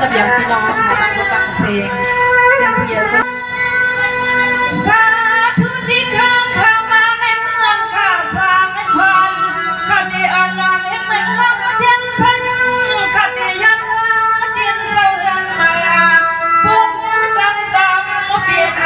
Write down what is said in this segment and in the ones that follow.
ระเบียงพี่น้องมาตั้งตัวตั้งเสียงเป็นเพียงสาธุที่ข้าเข้ามาในเมืองข้าสร้างให้คนข้าดีอ่อนน้อมให้เหมือนว่าเทียนพยังข้าดียันเทียนเศร้าจันมาปุ๊บดำเปียก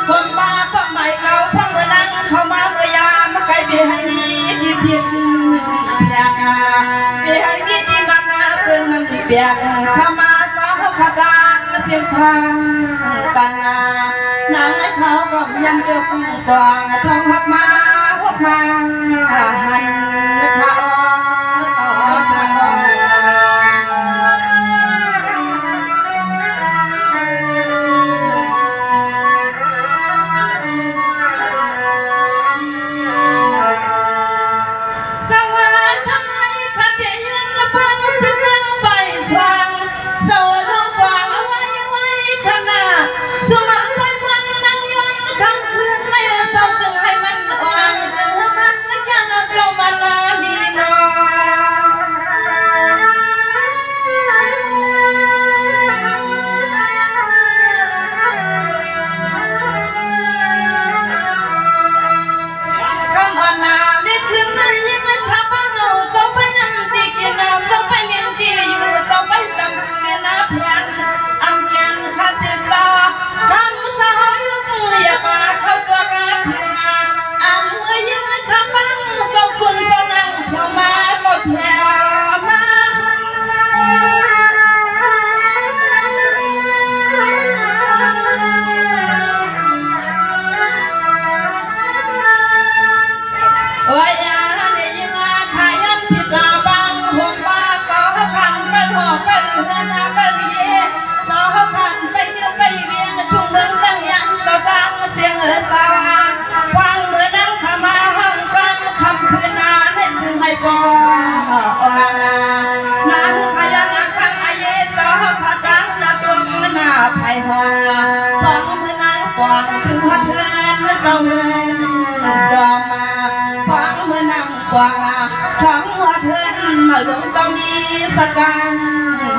คนมาพวกใหม่เขาพวกเมื่อนั่งเข้ามาเมื่อยามมาไกลเบียให้มีที่เพียงอยากเบียให้มีที่มันเพื่อนมันเปียกเข้ามาสาวขาดานเสียงทางปันนานั่งให้เขาก็ยังเดือดกว่างทองหักมาหักมาหันขาไผ่หัวฟังมือนางกวางถึงหัวเทือนเศร้าเฮือนจอมาฟังมือนางกวางทั้งหัวเทือนมาหลงเศร้านี้สักการ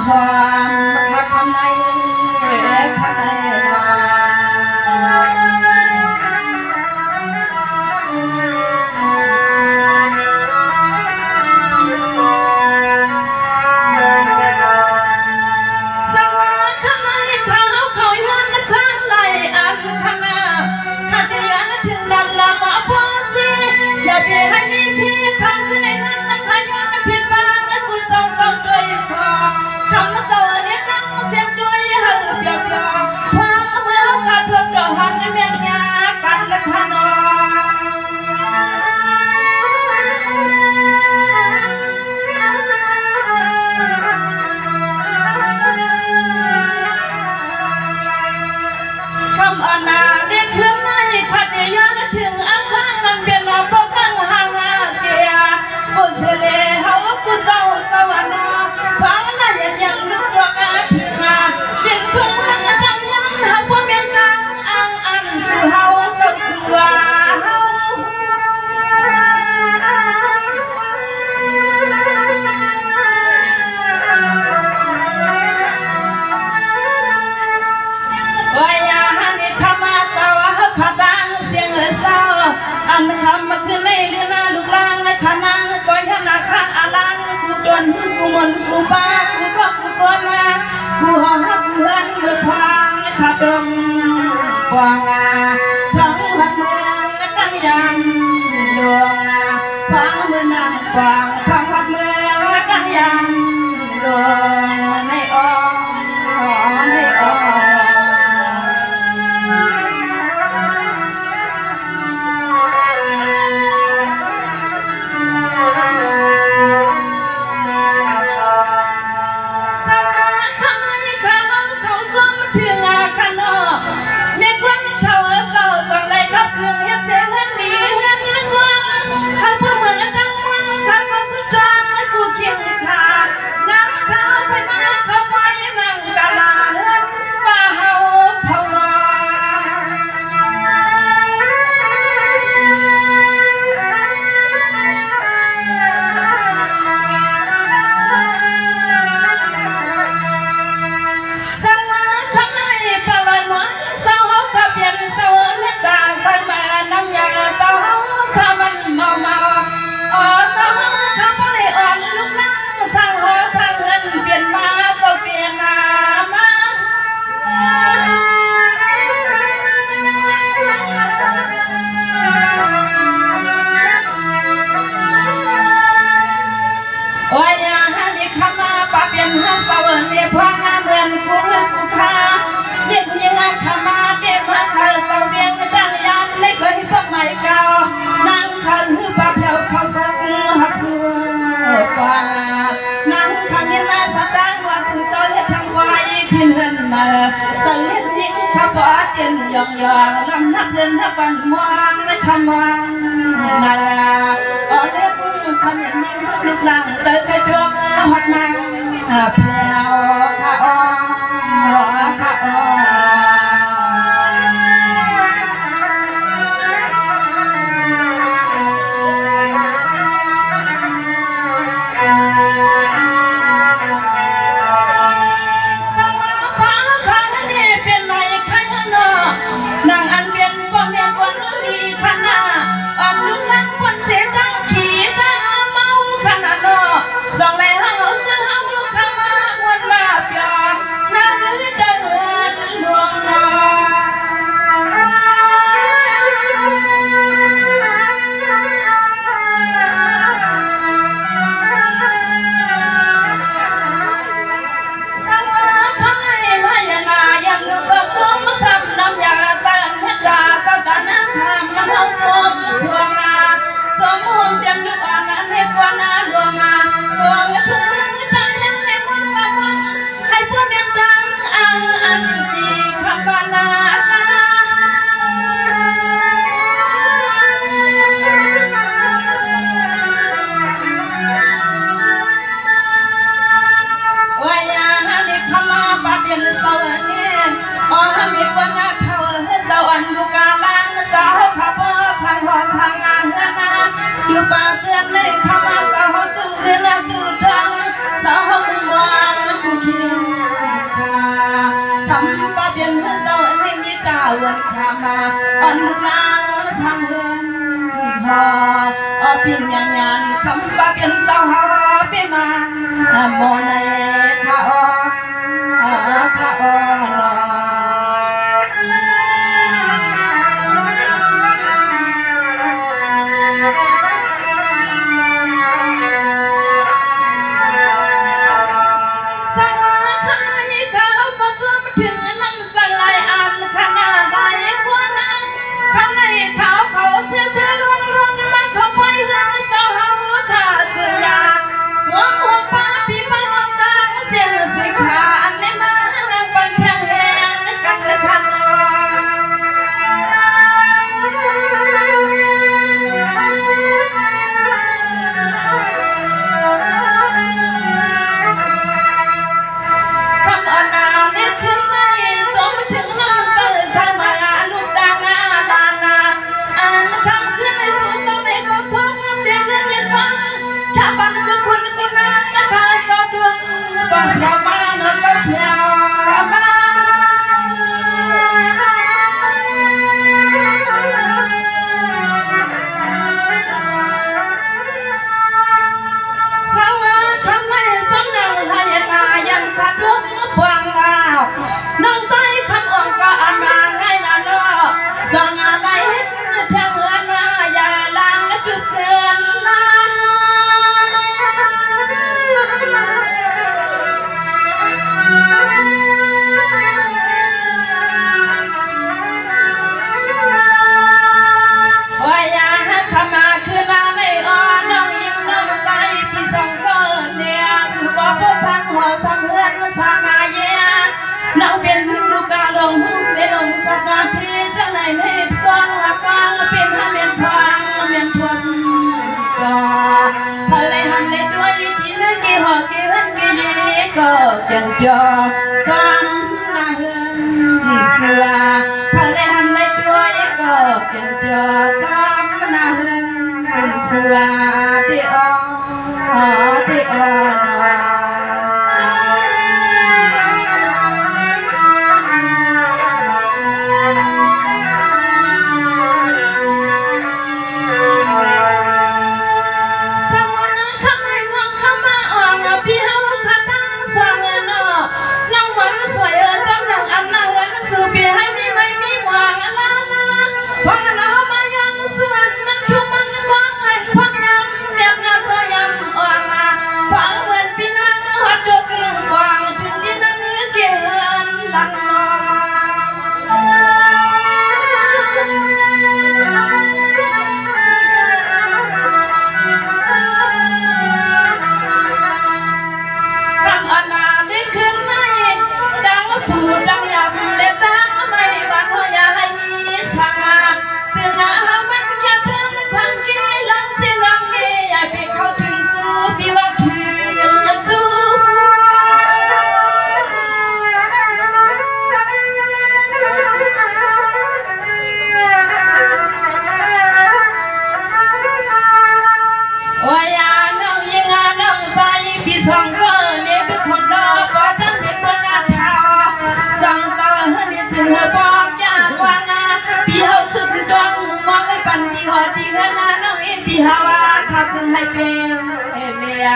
ความข้าคำในข้าในอย่าเบียให้มีพี่คำขึ้นในนั้นนะคะย้อนผิดบ้างและคุยส่งด้วยสองคำว่าเสาเนี่ย องยองลำนับเดินนับวันมองและคำมองนาอ๋อเล็กคำอย่างนี้ลูกหลังเสิร์ฟให้ดวงหอดมาแผ่วข้าอ๋อข้าอ๋ออยู่ป่าเตือนเลยข้ามาสาวสื่อเดือนละสื่อดังสาวมุ่งมองกูเคียงทำป่าเปลี่ยนให้สาวให้มีตาวันข้ามาอ่อนลูกนางทางเฮือนหอเปลี่ยนยันยันทำป่าเปลี่ยนสาวหอเปลี่ยนมาหมอในข้าอ้อข้าอ้อหนอยังยอซ้ำนาเฮือนเสือพะเลหันในด้วยก็ยังยอซ้ำนาเฮือนเสือที่อ้อที่อ้อนาพ ซึ่งมันแค่เพิ่มความเกลียดลังเสียลังเกยอย่าไปเข้าถึงสู้พี่ว่าถึงสู้โอ้ยน้องยิงน้องใส่พี่สองก็เนี่ยเป็นคนรอบ่ตั้งเป็นคนอาถรรพ์สั่งสอนนี่จึงบอกยากกว่านะพี่เฮาสึกตรงมองไอ้ปันพี่หัวที่เฮนาน้องเอ็นพี่ฮาว่าข้าจึงให้เป็นเมีย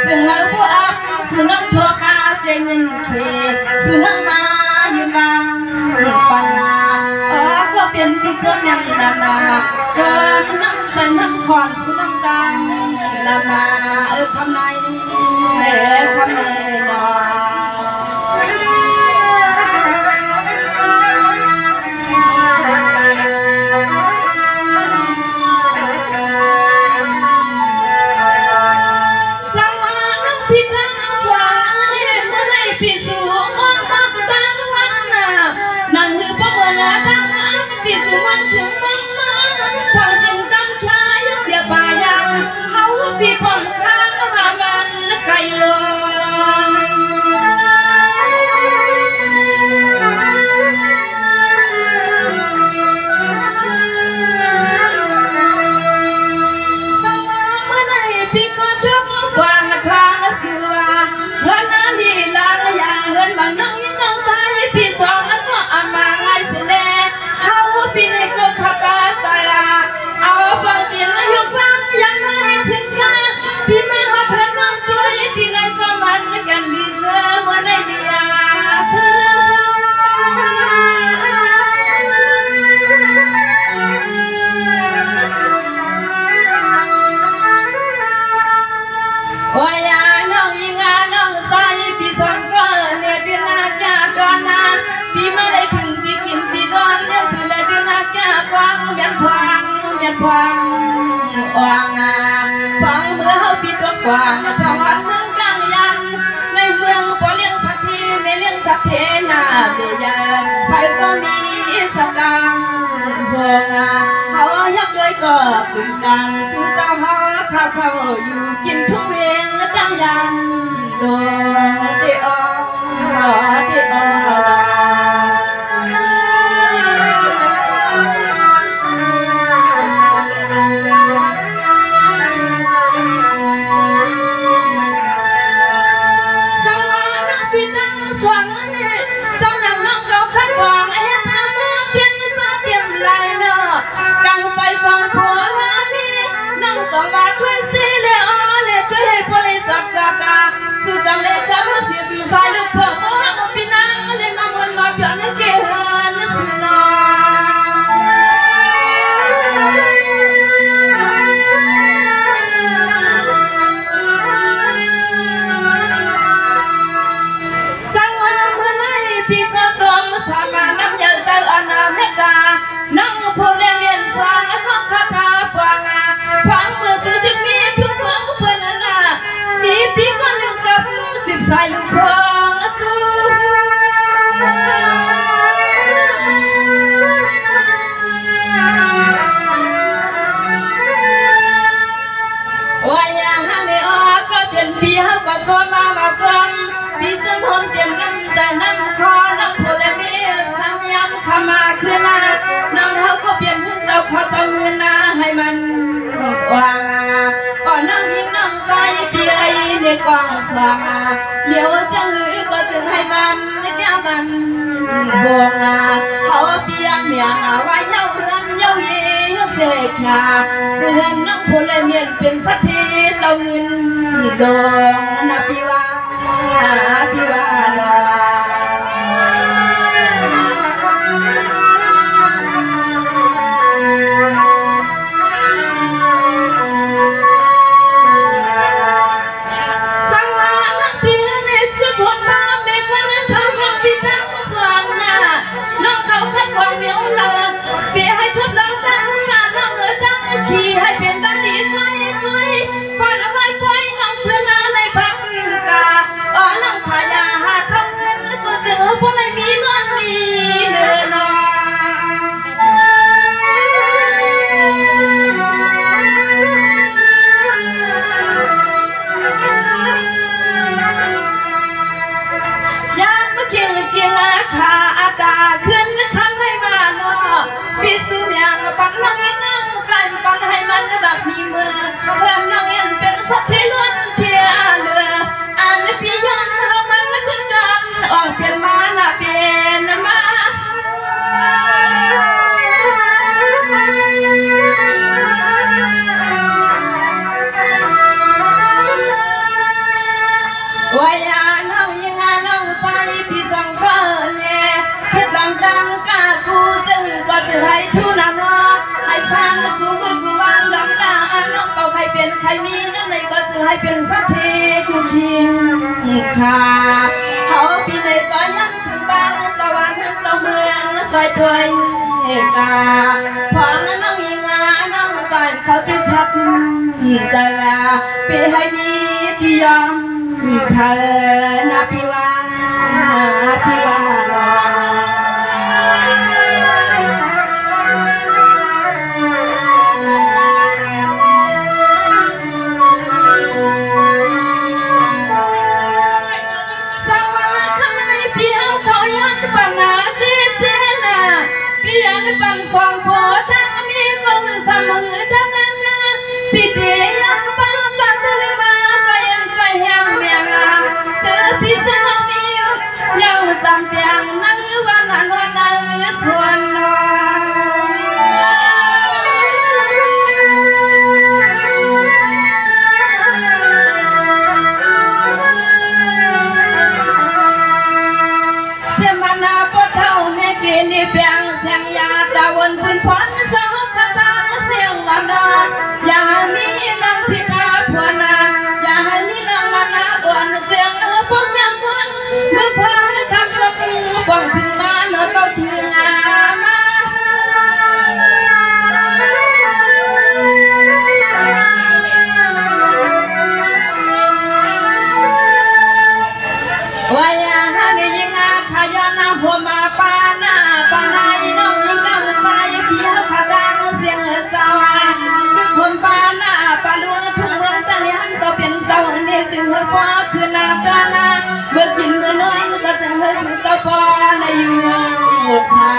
จึงให้ผู้อับสุนัขทั่วกาเสียเงินเขตสุนัขมายืนบังปันนาก็เป็นพี่สมยังนาเสริมน้ำใส่น้ำขอนสุนัขดังนามาคำไหนคำไหนนอพี่สุวรรณถึงมั่งสาวจินตั้งชายเดียบายังเขาพี่ป้องข้างมามันไกลเลยสาวเมื่อไหร่พี่ก็ทุกวางทางเสือวันนั้นลีลาอย่าเหินบางน้องยิ่งน้องใส่พี่สองแล้วก็อามาไงเสียแล้วพี่นี่ก็ขับอาสาเอาฟังเพียงอายุฟังยังไงถึงกันพี่มาหาเพื่อนน้องตัวที่ไรก็มันกันลิเซอร์วันไหนดีอาเซโอ้ยน้องยิงน้องใส่พี่สองก็เนี่ยดีนาแก่ตอนนั้นพี่ไม่ได้ถึงพี่กินพี่นอนเนี่ยสุดเลยดีนาแก่กวางเมียนพวางวางฟังเมื่อเขาพี่ตัวกวางทางวัดเมืองกลางยันในเมืองพอเลี้ยงสักทีไม่เลี้ยงสักเทนาเบียนใครก็มีสักดังพวงเขายับด้วยก็ขึ้นดังสู้เจ้าพ่อข้าเศร้าอยู่กินทุกเวงจังยันโดเดีอเดีอสุดจังเลยกับเสียบีสายลูกเพิ่มเมื่อวันปีนั้นเลยมาวนมาเปลี่ยนเกหันสุนทสังวาเมื่อไหร่พี่ก็ต้องสามาน้ำยาเจ้าอนาเมตาน้ำพูดเมียนสางและของคาถาฟังฟังเมื่อสื่อถึงมีทุกเมืองเพื่อนนาพี่ก็นึกกับสายลูกพองจูว่าอย่างนี้ก็เป็นพี่เขาก็ตัวมาจนพี่สมพงษ์เตรียมน้ำแต่น้ำคอน้ำโพเลมีคำย้ำคำมาคือนาน้ำเขาก็เปลี่ยนให้เจ้าเขาต้องเงินนาให้มันวางก่อนนั่งยิงนั่งใส่เปียในกองสว่างเดี๋ยวจะหือก็จึงให้มันแก้มันบวงเขาเปียกเมียไว้เย้าเรือนเย้าเยี่ยวเสกขาเสือนน้ำพลเมียนเป็นสักทีเจ้าเงินดวงนาพี่ว่าลาขี่ให้เป็นบัณฑิตไม่พอละไว้ปล่อยน้องเพื่อนอะไรไป เป็นใครมีนั่นในก็จะให้เป็นสักทีกูคิงค่ะเขาพี่ในก็ยังถึงบางสวรรค์สเมืองใส่ด้วยกาพอน้องยิงน้องใส่เขาตึกทัดใจไปให้มีที่ยอมเธอนาพิวาพิวาปันสองโพทั้งมีก็สมือทั้งนั้นปีเดียงปังสัตว์เลยมาใส่ใส่แห้งเมียงเจอพิษน้องมียังจำเพียงนั่งวันนั้นวันนั้นชวนน้เสมานาปะเท่าเมกินีเปียงเสียงยาดาวนพื้นพรสาวคาตาเสียงวันดาอย่ามีน้องพิการผัวนาอย่ามีน้องมานาอ่อนเสียงพวกยังวันมือพายขับรถบังถึงมาเนื้อเต้าถึงอามาว่าอย่าให้ยิงอาขยานาหัวมาปานาปานาน้องยิงน้ำใส่เพียวขาดังเสียงสาวคือคนปานาปาลุงทุ่งเมืองตั้งยันเสาเป็นเสาเนี่ยซึ่งหัวพ่อคือนาปานาเมื่อกินเมื่อนอนก็จะเฮสู่เสาปอในอยู่ชา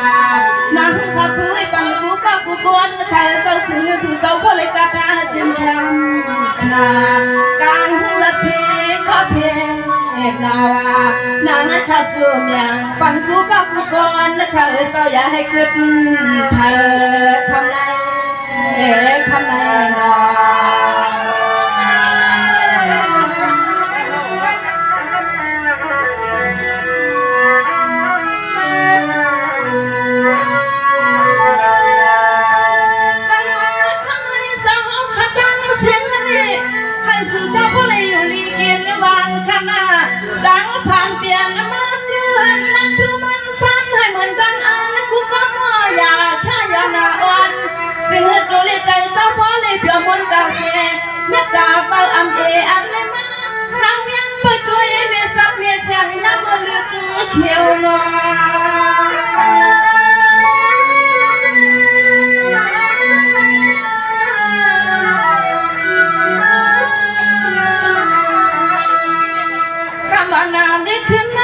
นังข้าซื้อปังกูป้ากูกวนใครเสาซื้อสู่เสาก็เลยกระตาจึงทำนาการหุ่นละทีข้อเพลนาวานางข้าสู้เมียงปันกูป้ากูกวนเธอเสาอย่าให้ขึ้นเธอทำไรทำไรนอดังผ่านเปลี่ยนมาเสื่อมมันคือมันสั้นให้เหมือนดังอันกูก็มออยากชายานาอ่อนสิ่งที่ตัวเลี้ยใจเศร้าเพราะเลยเพียงบนกาเซ่เม็ดตาเศร้าอันเออันเลยมาเรายังเปิดตัวเมียสักเมียเสียงน้ำมันลึกเขียวงอนานได้ถึงไหน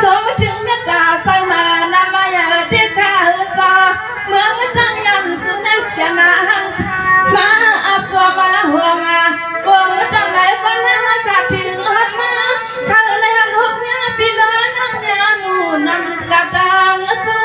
สมถึงนักกาใส่มานามายาเด็กข้าซาเมื่อไม่ตั้งยันสุนัขจะนาหังมาอับตัวมาหัวมาบ่ตั้งไหนก็น่าจะถึงหัดมาข้าเลยหันหุบเนื้อปีละน้ำยาหมูน้ำกระดังสู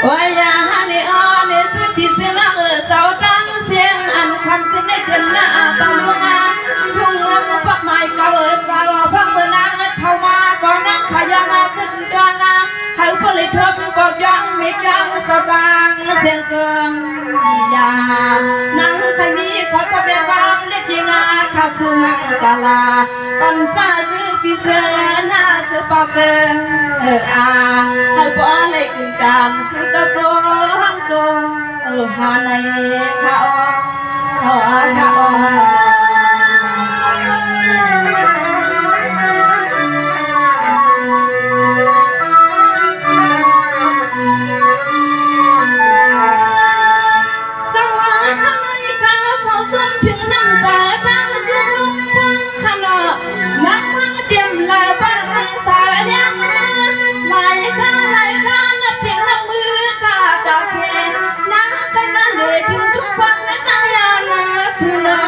ว่าอย่าให้อ่อนสิพิเศษเสาตั้งเสียงอันคำขึ้นในเดือนหน้าบางเมืองทุ่งเมืองปักไม้เก่าสาวพังเมืองนางเข้ามาก่อนนั่งขยานาสุดดานาให้ผลิตทบก็ยังไม่จังเสาตั้งเสียงเสียงอย่านั่งใครมีขอสเบียบางเล็กยังข้าสุนังกาลาปันซาซื้อพิเศษน่าซื้อปากเสือให้ป้อนเลยกินการซื้อตัวโตห้างโตหาในข้าข้าสวัสดีข้าในข้าพอสมถึงน้ำตาตั้งสุขฟังข้าหน้านักมังเตรียมลายบ้านมังสายังลายข้านับเพียงนับมือข้าตาเสียนักกันมาเลยถึงทุกวันนักนายานาสุนา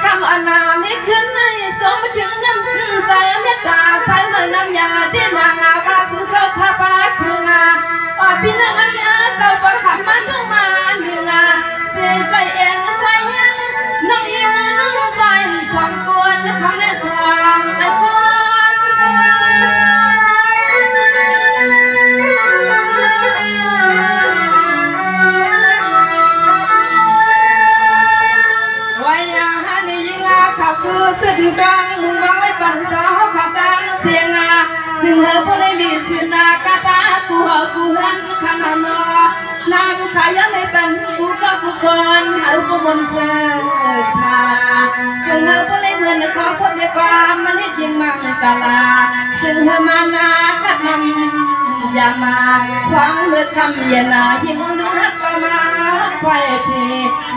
คำอนาไม่ขึ้นในสมถึงน้ำใสเมตตาใสเหมือนน้ำยาที่นางอาบาสุเจ้าข้าพาคืองาพี่นาง พลลีสินากาตากูกูหันขันนอนางขายไม่เป็นกูก็กูคนเอากูบนเสือชาจึงพลเงินขอสบความมันให้จริงมังกาลาซึ่งมานาคัดมันอย่ามาหวังเมื่อคำเย็นลายิ่งนึกหักประมาไฟเพ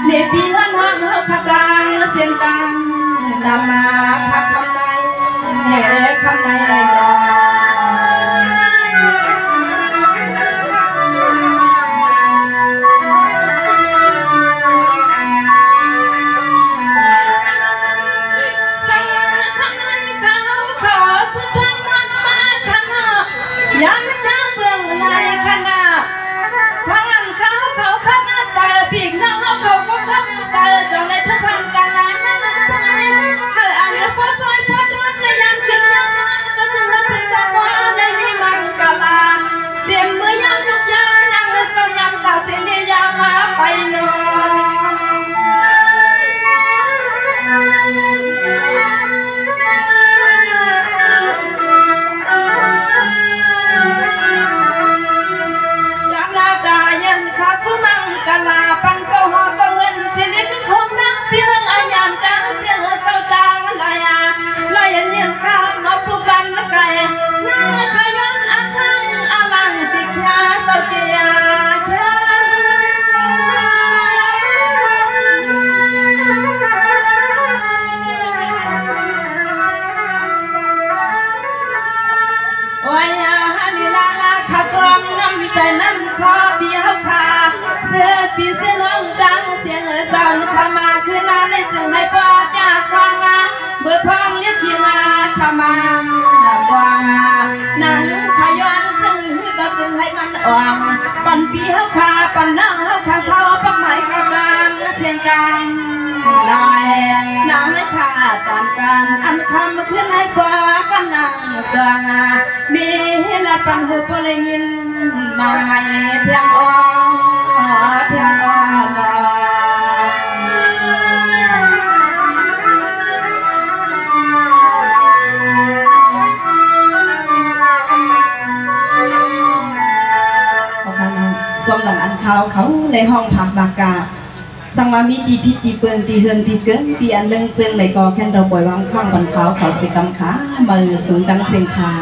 ในปีนั้นห้องเขาขับดังเสียงดังนำมาขับคำในคำในดอปีเสียงร้องดังเสียงเศร้าขมาคือนานได้จึงให้พ่อจากควางเมื่อพ้องเรียกยิงขมาบวงนั่งขย้อนซึ่งก็จึงให้มันอ่วงปั่นปีเฮาขาปั่นนั่งเฮาขาเศร้าปักไม้กระกางเสียงกลางลายน้ำไม่ขาดต่างกันอันคำขึ้นให้กว่ากันนั่งเสืองมีละปันหูปเลยยินมาเพียงอ่อนเพียงอ่อนสมหลังอันเขาในห้องพักบากาสังมามีตีพิษตีเปือนตีเฮือนตีเกินตีอันเรื่องซึ่งในกอแค่เราปล่อยวางข้างบนเขาสิกำขามือสูงดังเสียงขา